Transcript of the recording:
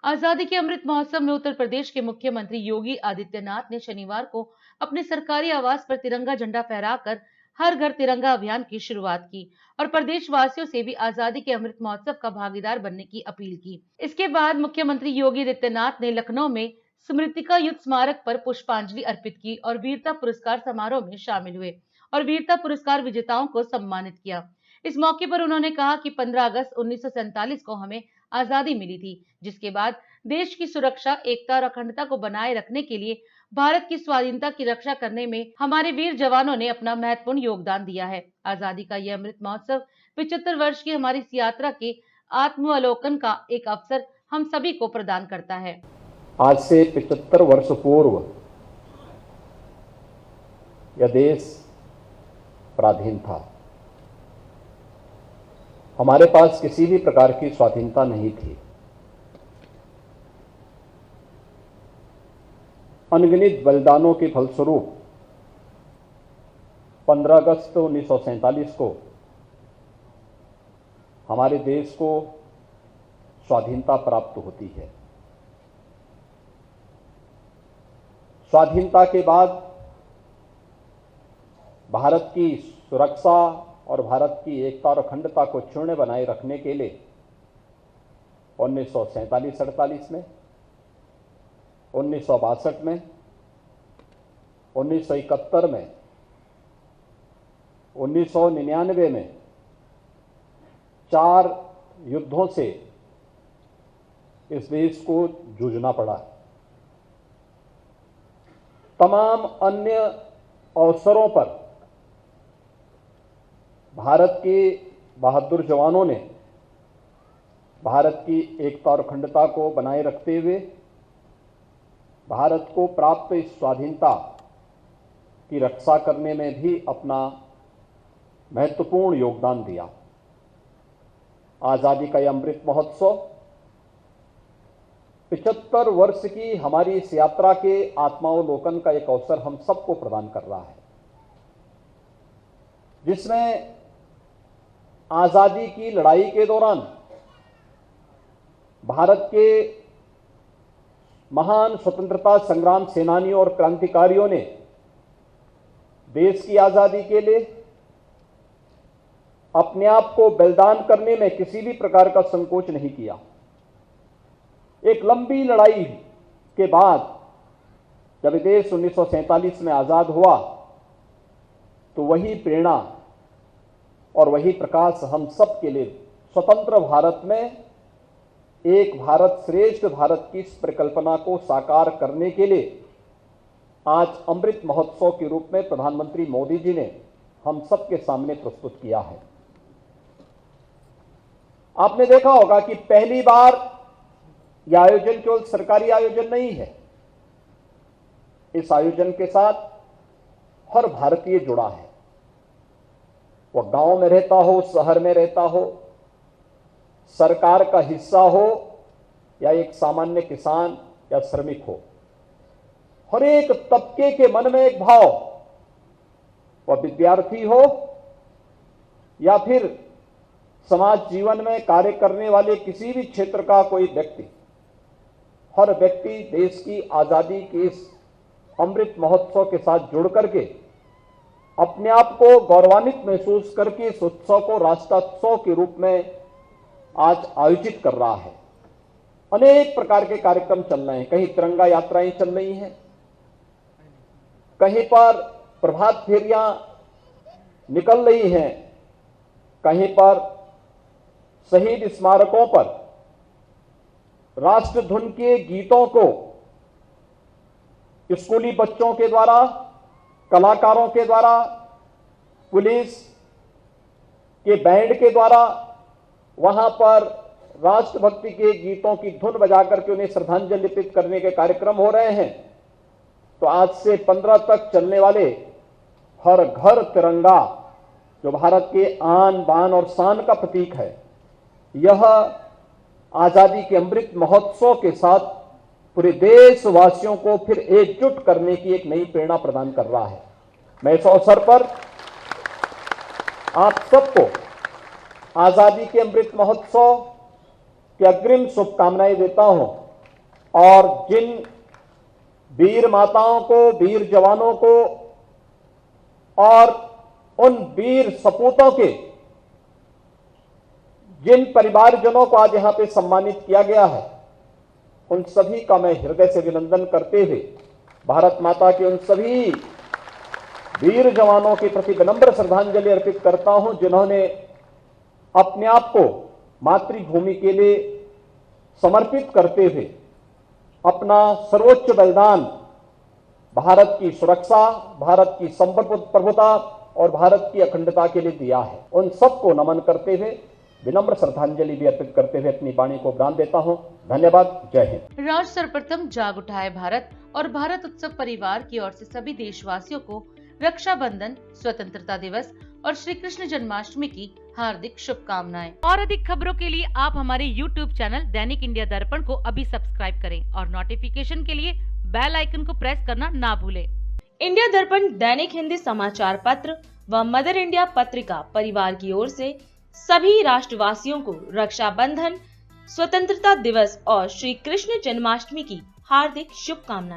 आजादी के अमृत महोत्सव में उत्तर प्रदेश के मुख्यमंत्री योगी आदित्यनाथ ने शनिवार को अपने सरकारी आवास पर तिरंगा झंडा फहराकर हर घर तिरंगा अभियान की शुरुआत की और प्रदेशवासियों से भी आजादी के अमृत महोत्सव का भागीदार बनने की अपील की। इसके बाद मुख्यमंत्री योगी आदित्यनाथ ने लखनऊ में स्मृतिका युद्ध स्मारक पर पुष्पांजलि अर्पित की और वीरता पुरस्कार समारोह में शामिल हुए और वीरता पुरस्कार विजेताओं को सम्मानित किया। इस मौके पर उन्होंने कहा कि 15 अगस्त 1947 को हमें आजादी मिली थी, जिसके बाद देश की सुरक्षा, एकता और अखंडता को बनाए रखने के लिए भारत की स्वाधीनता की रक्षा करने में हमारे वीर जवानों ने अपना महत्वपूर्ण योगदान दिया है। आजादी का यह अमृत महोत्सव 75 वर्ष की हमारी इस यात्रा के आत्मावलोकन का एक अवसर हम सभी को प्रदान करता है। आज से 75 वर्ष पूर्व यह देश पराधीन था। हमारे पास किसी भी प्रकार की स्वाधीनता नहीं थी। अनगिनत बलिदानों के फलस्वरूप 15 अगस्त 1947 को हमारे देश को स्वाधीनता प्राप्त होती है। स्वाधीनता के बाद भारत की सुरक्षा और भारत की एकता और अखंडता को क्षुण्ण बनाए रखने के लिए 1947-48 में, 1962 में, 1971 में, 1999 में 4 युद्धों से इस देश को जूझना पड़ा। तमाम अन्य अवसरों पर भारत के बहादुर जवानों ने भारत की एकता और अखंडता को बनाए रखते हुए भारत को प्राप्त इस स्वाधीनता की रक्षा करने में भी अपना महत्वपूर्ण योगदान दिया। आजादी का यह अमृत महोत्सव 75 वर्ष की हमारी इस यात्रा के आत्मावलोकन का एक अवसर हम सबको प्रदान कर रहा है, जिसमें आजादी की लड़ाई के दौरान भारत के महान स्वतंत्रता संग्राम सेनानियों और क्रांतिकारियों ने देश की आजादी के लिए अपने आप को बलिदान करने में किसी भी प्रकार का संकोच नहीं किया। एक लंबी लड़ाई के बाद जब देश 1947 में आजाद हुआ तो वही प्रेरणा और वही प्रकाश हम सब के लिए स्वतंत्र भारत में एक भारत श्रेष्ठ भारत की इस परिकल्पना को साकार करने के लिए आज अमृत महोत्सव के रूप में प्रधानमंत्री मोदी जी ने हम सबके सामने प्रस्तुत किया है। आपने देखा होगा कि पहली बार यह आयोजन केवल सरकारी आयोजन नहीं है। इस आयोजन के साथ हर भारतीय जुड़ा है, वह गांव में रहता हो, शहर में रहता हो, सरकार का हिस्सा हो या एक सामान्य किसान या श्रमिक हो। हर एक तबके के मन में एक भाव, वह विद्यार्थी हो या फिर समाज जीवन में कार्य करने वाले किसी भी क्षेत्र का कोई व्यक्ति, हर व्यक्ति देश की आजादी के इस अमृत महोत्सव के साथ जुड़ करके अपने आप को गौरवान्वित महसूस करके इस उत्सव को राष्ट्रोत्सव के रूप में आज आयोजित कर रहा है। अनेक प्रकार के कार्यक्रम चल रहे हैं, कहीं तिरंगा यात्राएं चल रही हैं, कहीं पर प्रभात फेरियां निकल रही हैं, कहीं पर शहीद स्मारकों पर राष्ट्रधुन के गीतों को स्कूली बच्चों के द्वारा, कलाकारों के द्वारा, पुलिस के बैंड के द्वारा वहां पर राष्ट्रभक्ति के गीतों की धुन बजा करके उन्हें श्रद्धांजलि अर्पित करने के कार्यक्रम हो रहे हैं। तो आज से 15 तक चलने वाले हर घर तिरंगा, जो भारत के आन बान और शान का प्रतीक है, यह आजादी के अमृत महोत्सव के साथ पूरे देशवासियों को फिर एकजुट करने की एक नई प्रेरणा प्रदान कर रहा है। मैं इस अवसर पर आप सबको आजादी के अमृत महोत्सव की अग्रिम शुभकामनाएं देता हूं और जिन वीर माताओं को, वीर जवानों को और उन वीर सपूतों के जिन परिवारजनों को आज यहां पे सम्मानित किया गया है, उन सभी का मैं हृदय से अभिनंदन करते हुए भारत माता के उन सभी वीर जवानों के प्रति विनम्र श्रद्धांजलि अर्पित करता हूं, जिन्होंने अपने आप को मातृभूमि के लिए समर्पित करते हुए अपना सर्वोच्च बलिदान भारत की सुरक्षा, भारत की संप्रभुता और भारत की अखंडता के लिए दिया है। उन सबको नमन करते हुए विनम्र श्रद्धांजलि भी अर्पित करते हुए अपनी वाणी को विराम देता हूं। धन्यवाद। जय हिंद। राष्ट्र सर्वप्रथम जाग उठाए भारत और भारत उत्सव परिवार की ओर से सभी देशवासियों को रक्षाबंधन, स्वतंत्रता दिवस और श्री कृष्ण जन्माष्टमी की हार्दिक शुभकामनाएं। और अधिक खबरों के लिए आप हमारे YouTube चैनल दैनिक इंडिया दर्पण को अभी सब्सक्राइब करें और नोटिफिकेशन के लिए बेल आइकन को प्रेस करना ना भूलें। इंडिया दर्पण दैनिक हिंदी समाचार पत्र व मदर इंडिया पत्रिका परिवार की ओर से सभी राष्ट्रवासियों को रक्षाबंधन, स्वतंत्रता दिवस और श्री कृष्ण जन्माष्टमी की हार्दिक शुभकामनाएं।